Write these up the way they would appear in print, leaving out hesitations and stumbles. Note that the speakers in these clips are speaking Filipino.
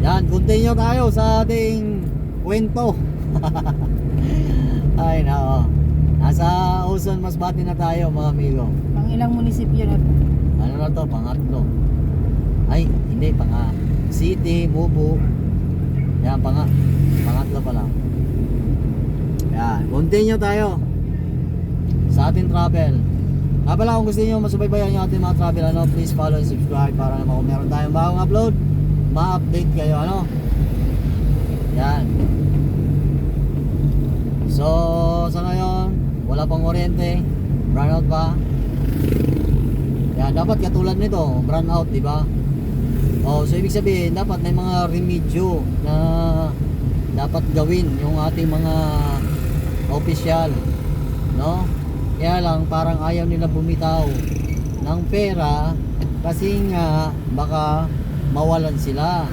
Yan, continue tayo sa ating kwento. Ay nako, nasa Uson Masbate na tayo mga amigo. Pang ilang munisipyo na to? Ano na to, pangatlo. Ay, hindi, City, Mubu. Yan, pangatlo pa lang. Yan, continue tayo sa ating travel. Pala kung gusto niyo masubaybayan yung ating mga travel, please follow and subscribe para naman kung meron tayong bagong upload, ma-update kayo, Yan. So, sa ngayon, wala pang kuryente, brownout pa. Yan, dapat katulad nito, brownout, di ba? So ibig sabihin, dapat may mga remedyo na dapat gawin yung ating mga opisyal, no? Kaya lang parang ayaw nila bumitaw ng pera kasi nga baka mawalan sila.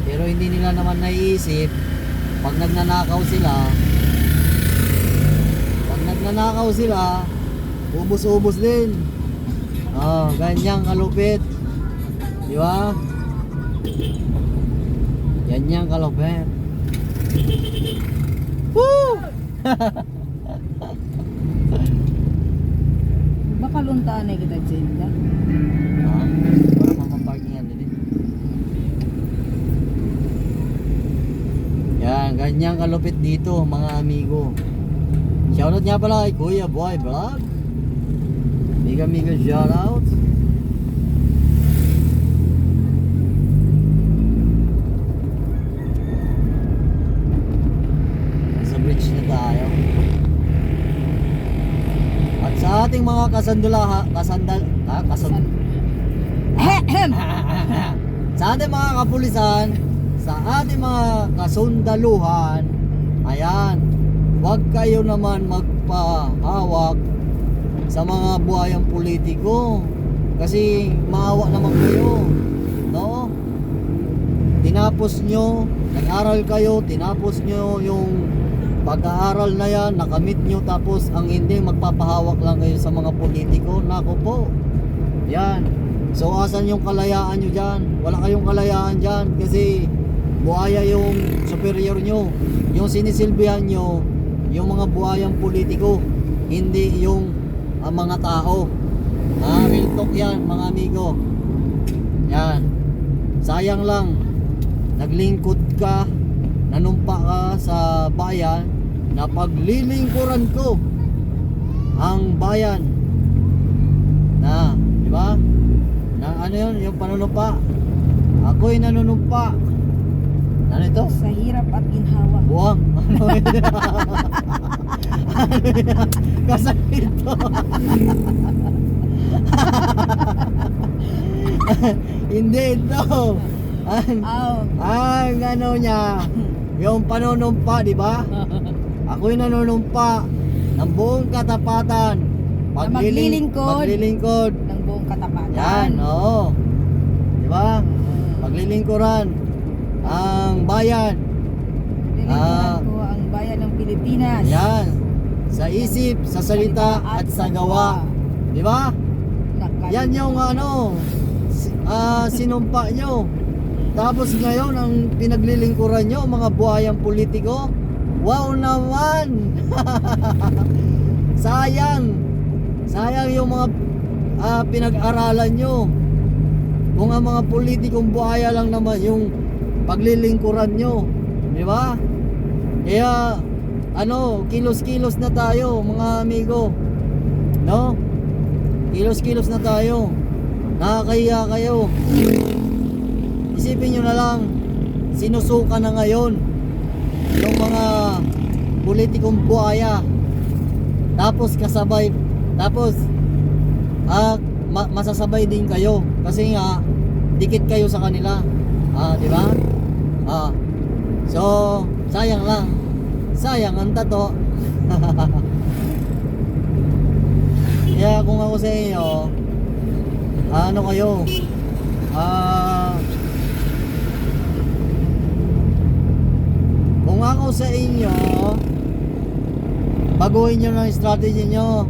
Pero hindi nila naman naiisip pag nagnanakaw sila, ubos-ubos din. Ganyang kalupit. Di ba? Ganyang kalupit. Woo! Baka luntaan na kita dyan ka? Para makaparking yan din. Yan, ganyang kalupit dito mga amigo. Shoutout nga pala kay Kuya Boy Vlog. Mega shoutout. Nasa bridge na tayo. At sa ating mga sa ating mga kapulisan, sa ating mga kasundaluhan, ayan, huwag kayo naman magpahawak sa mga buhayang politiko kasi maawa naman kayo, no? Tinapos nyo, nag-aral kayo, tinapos nyo yung pag-aaral na yan, nakamit nyo, tapos ang hindi magpapahawak lang kayo sa mga politiko. Nako po, yan. So asan yung kalayaan nyo dyan? Wala kayong kalayaan dyan kasi buhaya yung superior nyo, yung sinisilbihan nyo, yung mga buhayang politiko, hindi yung mga tao. Real talk yan mga amigo. Yan, sayang lang naglingkod ka, nanumpa ka sa bayan na paglilingkuran ko ang bayan na, di ba? Na ano yun, yung panunumpa. Ako'y nanunumpa. Ano ito? Sa hirap at ginhawa. Buwang. Ano yun? Kasal ito. Hindi ito. Ang ano niya, yung panunumpa, di ba? Ako'y nanunumpa ng buong katapatan. Maglilingkod ng buong katapatan. yan, oo. Di ba? Paglilingkuran ang bayan. Lilingkuran ko ang bayan ng Pilipinas. Yan. Sa isip, sa salita at sa gawa. Di ba? Yan yung sinumpa nyo. Tapos ngayon ang pinaglilingkuran nyo, mga buhayang politiko. Wow naman. Sayang yung mga pinag-aralan nyo. Kung ang mga politikong buhaya lang naman yung paglilingkuran nyo, di ba? Kaya kilos-kilos na tayo mga amigo, no? Kilos-kilos na tayo. Nakakahiya kayo. Isipin nyo na lang, sinusuka na ngayon yung mga politikong buhaya. Tapos masasabay din kayo kasi nga dikit kayo sa kanila. Di ba? So, sayang lang. Sayang ang tato. Kaya kung ako sa inyo, kung ako sa inyo, baguhin nyo ng strategy nyo.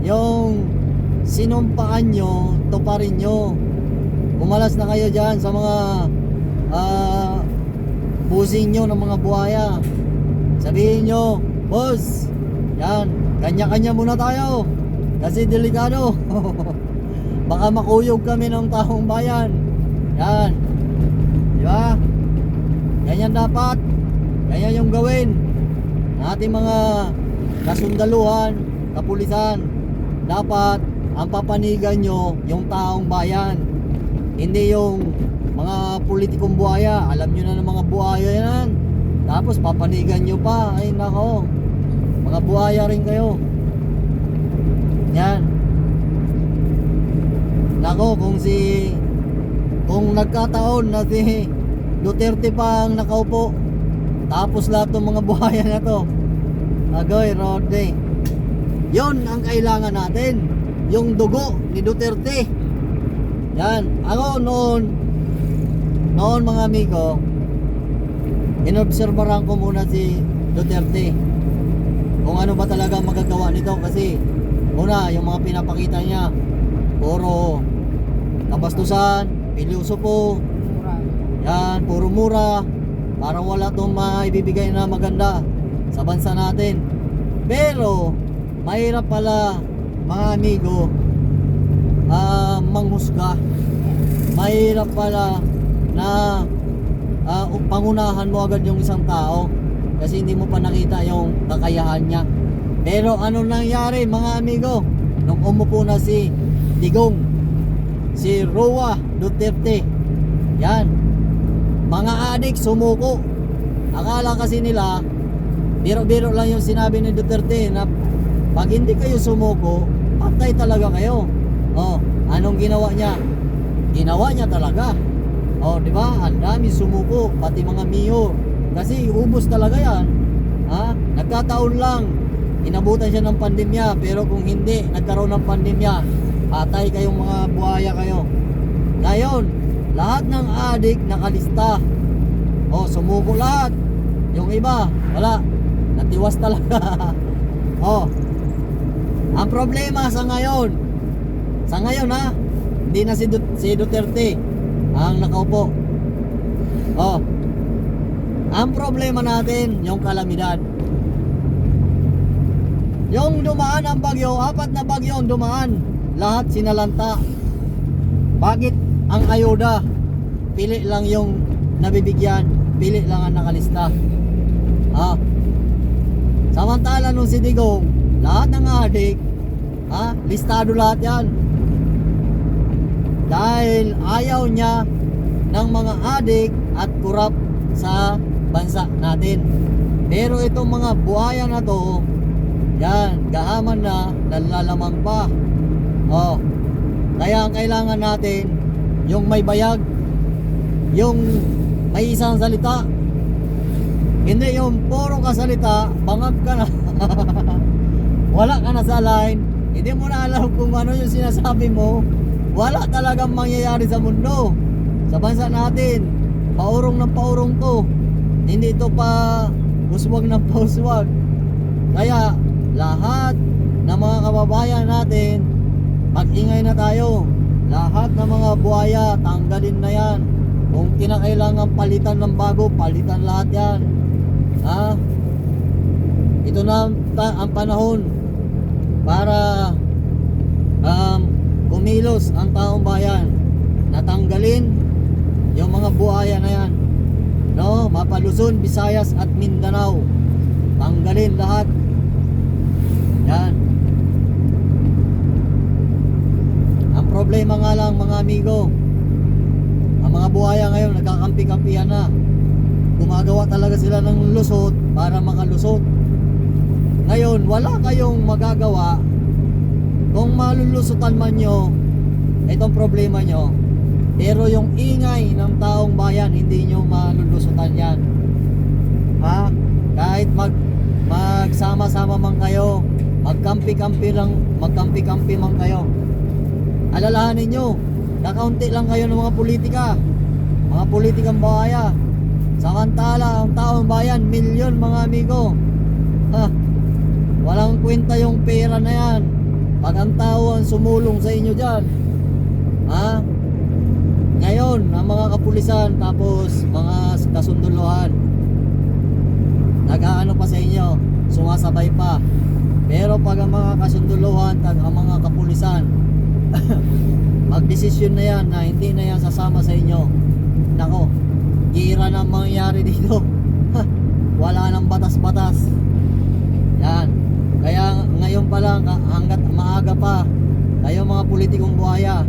Yung sinumpaan nyo, tuparin nyo. Umalas na kayo dyan sa mga busing nyo ng mga buhaya. Sabihin nyo, boss, yan, kanya-kanya muna tayo kasi delikado. Baka makuyog kami ng taong bayan. Yan, di ba? Ganyan dapat, ganyan yung gawin ng ating mga kasundaluhan, kapulisan. Dapat ang papanigan nyo yung taong bayan, hindi yung mga politikong buhaya. Alam nyo na ng mga buhaya yan, tapos papanigan nyo pa. Ay nako, mga buhaya rin kayo. Yan. Nako, kung nagkataon na si Duterte pa ang nakaupo, tapos lahat ng mga buhaya na to, agoy rode. Yon ang kailangan natin, yung dugo ni Duterte. Yan. Ako noon mga amigo, inobserbahan ko muna si Duterte kung ano ba talaga magagawa nito. Kasi una, yung mga pinapakita niya puro kabastusan, pilosopo, Mura. yan, puro mura. Parang wala itong maibibigay na maganda sa bansa natin. Pero mahirap pala mga amigo manghusga. Mahirap pala na pangunahan mo agad yung isang tao kasi hindi mo pa nakita yung kakayahan niya. Pero ano nangyari mga amigo nung umupo na si Digong, si Roa Duterte? Yan, mga adik sumuko. Akala kasi nila biro-biro lang yung sinabi ni Duterte na pag hindi kayo sumuko, patay talaga kayo. Oh, anong ginawa niya? Ginawa niya talaga. Oh, di ba? Ang dami sumuko, pati mga mayor. Kasi ubos talaga 'yan. Ha? Nagkataon lang inabutan siya ng pandemya, pero kung hindi nagkaroon ng pandemya, patay kayong mga buhaya kayo. Ngayon, lahat ng adik nakalista. Oh, sumuko lahat. Yung iba, wala. Natiwas talaga. Oh. Ang problema sa ngayon ha, hindi na si Duterte ang nakaupo. Oh. Ang problema natin, yung kalamidad. Yung dumaan ang bagyo, 4 na bagyo ang dumaan, lahat sinalanta. Bakit ang ayuda? Pili lang yung nabibigyan, pili lang ang nakalista. Samantala nung si Digong, lahat ng adik, listado lahat yan. Dahil ayaw niya ng mga adik at kurap sa bansa natin. Pero itong mga buhaya na to, yan, gahaman na, nalalamang pa. Oh, kaya ang kailangan natin, yung may bayag, yung may isang salita. Hindi yung puro kasalita, bangag ka na. Wala ka na sa line, hindi mo na alam kung ano yung sinasabi mo. Wala talagang mangyayari sa mundo, sa bansa natin. Paurong ng paurong to, hindi ito pa uswag ng pauswag. Kaya lahat ng mga kababayan natin, mag-ingay na tayo. Lahat ng mga buhaya, tanggalin na yan. Kung kinakailangan palitan ng bago, palitan lahat yan. Ito na ang panahon para kumilos ang taong bayan. Natanggalin yung mga buhaya na yan, no? Mapa-Luzon, Visayas at Mindanao, tanggalin lahat yan. Ang problema nga lang mga amigo, ang mga buhaya ngayon nagkakampi-kampihan na. Gumagawa talaga sila ng lusot para makalusot. Ngayon wala kayong magagawa. Kung malulusutan man nyo itong problema nyo, pero yung ingay ng taong bayan, hindi nyo malulusutan yan. Kahit magsama-sama man kayo, magkampi-kampi man kayo, alalahanin nyo, kakaunti lang kayo ng mga politikang bahaya. Samantala ang taong bayan, milyon mga amigo. Walang kwenta yung pera na yan pag ang tao ang sumulong sa inyo dyan. Ngayon ang mga kapulisan, tapos kasunduluhan. Nag-aano pa sa inyo, sumasabay pa. Pero pag ang mga kasunduluhan, ang mga kapulisan, magdesisyon na yan na hindi na yan sasama sa inyo, nako, gira na mangyayari dito. Wala nang batas-batas. Yan. Kaya ngayon pa lang, hanggat maaga pa, kayo mga politikong buhaya,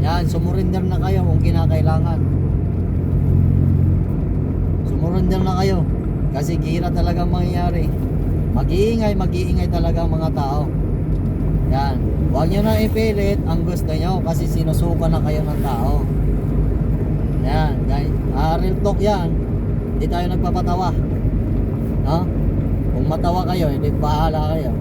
yan, sumurinder na kayo kung kinakailangan. Sumurinder na kayo. Kasi gira talaga mangyayari. Mag-iingay talaga ang mga tao. Yan. Huwag nyo na ipilit ang gusto nyo kasi sinusuka na kayo ng tao. Yan. Real talk yan. Hindi tayo nagpapatawa. No? Kung matawa kayo, hindi bahala kayo.